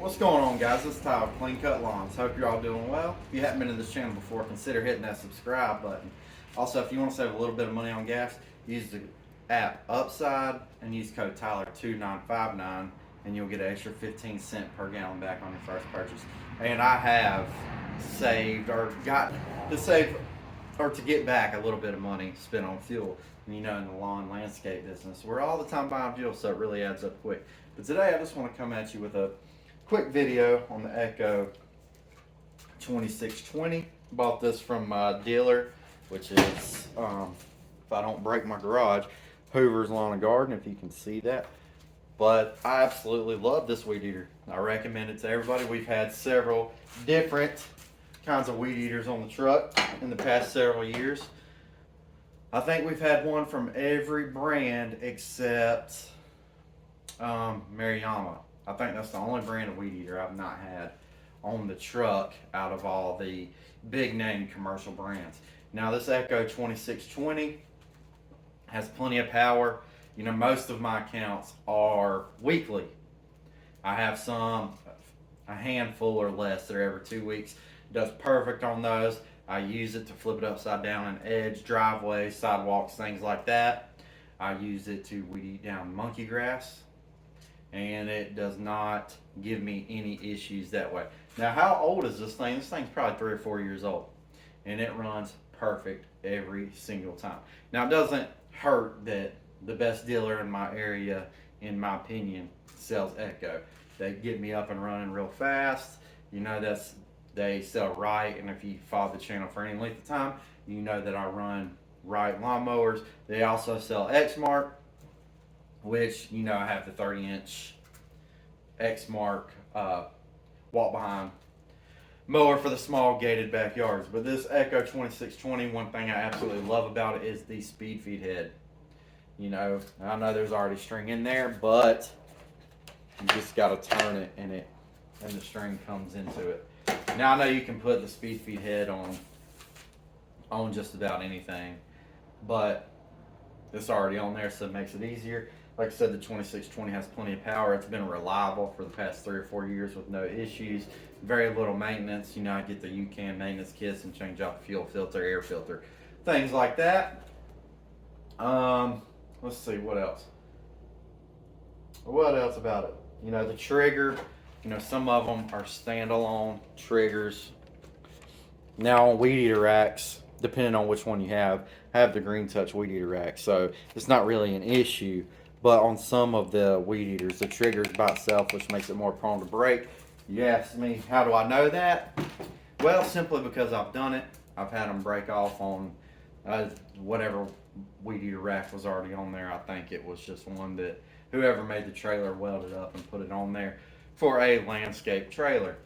What's going on, guys? This is Tyler, Clean Cut Lawns. Hope you're all doing well. If you haven't been to this channel before, consider hitting that subscribe button. Also, if you want to save a little bit of money on gas, use the app Upside and use code Tyler2959 and you'll get an extra 15 cents per gallon back on your first purchase. And I have saved or got to save or to get back a little bit of money spent on fuel. And you know, in the lawn landscape business, we're all the time buying fuel, so it really adds up quick. But today I just want to come at you with a quick video on the Echo 2620. Bought this from my dealer, which is, if I don't break my garage, Hoover's Lawn and Garden, if you can see that. But I absolutely love this weed eater. I recommend it to everybody. We've had several different kinds of weed eaters on the truck in the past several years. I think we've had one from every brand except Mariama. I think that's the only brand of weed eater I've not had on the truck out of all the big name commercial brands. Now this Echo 2620 has plenty of power. You know, most of my accounts are weekly. I have some, a handful or less that are every 2 weeks. It does perfect on those. I use it to flip it upside down and edge driveways, sidewalks, things like that. I use it to weed eat down monkey grass, and it does not give me any issues that way. Now, how old is this thing? This thing's probably 3 or 4 years old, and it runs perfect every single time. Now, it doesn't hurt that the best dealer in my area, in my opinion, sells Echo. They get me up and running real fast. You know, they sell right, and if you follow the channel for any length of time, you know that I run right lawnmowers. They also sell Exmark, which, you know, I have the 30-inch Exmark walk behind mower for the small gated backyards. But this Echo 2620, one thing I absolutely love about it is the speed feed head. You know, I know there's already string in there, but you just got to turn it and the string comes into it. Now I know you can put the speed feed head on just about anything, but it's already on there, so it makes it easier. Like I said, the 2620 has plenty of power. It's been reliable for the past 3 or 4 years with no issues. Very little maintenance. You know, I get the UCAN maintenance kits and change out the fuel filter, air filter, things like that. Let's see, what else? What else about it? You know, the trigger, you know, some of them are standalone triggers. Now on weed eater racks, depending on which one you have, I have the Green Touch weed eater rack, so it's not really an issue. But on some of the weed eaters, the trigger is by itself, which makes it more prone to break. You ask me, how do I know that? Well, simply because I've done it. I've had them break off on whatever weed eater rack was already on there. I think it was just one that whoever made the trailer welded up and put it on there for a landscape trailer.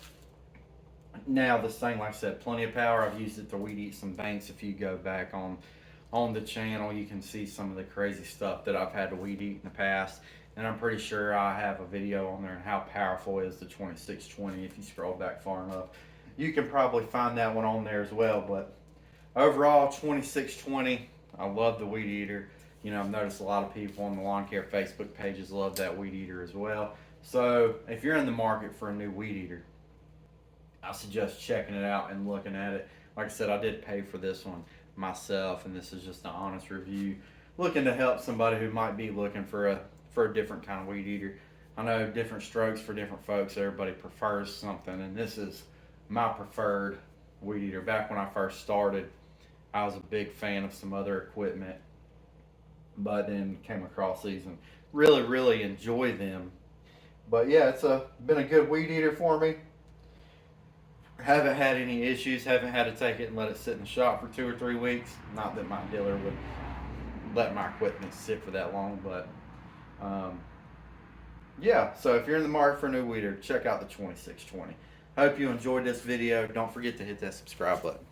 Now this thing, like I said, plenty of power. I've used it to weed eat some banks. If you go back on the channel, you can see some of the crazy stuff that I've had to weed eat in the past, and I'm pretty sure I have a video on there on how powerful is the 2620. If you scroll back far enough, you can probably find that one on there as well. But overall, 2620, I love the weed eater. You know, I've noticed a lot of people on the lawn care Facebook pages love that weed eater as well. So if you're in the market for a new weed eater, I suggest checking it out and looking at it. Like I said, I did pay for this one myself, and this is just an honest review, looking to help somebody who might be looking for a different kind of weed eater. I know different strokes for different folks. Everybody prefers something, and this is my preferred weed eater. Back when I first started, I was a big fan of some other equipment, but then came across these and really enjoy them. But yeah, it's been a good weed eater for me. Haven't had any issues. Haven't had to take it and let it sit in the shop for 2 or 3 weeks. Not that my dealer would let my equipment sit for that long, but yeah. So if you're in the market for a new weed eater, check out the 2620. Hope you enjoyed this video. Don't forget to hit that subscribe button.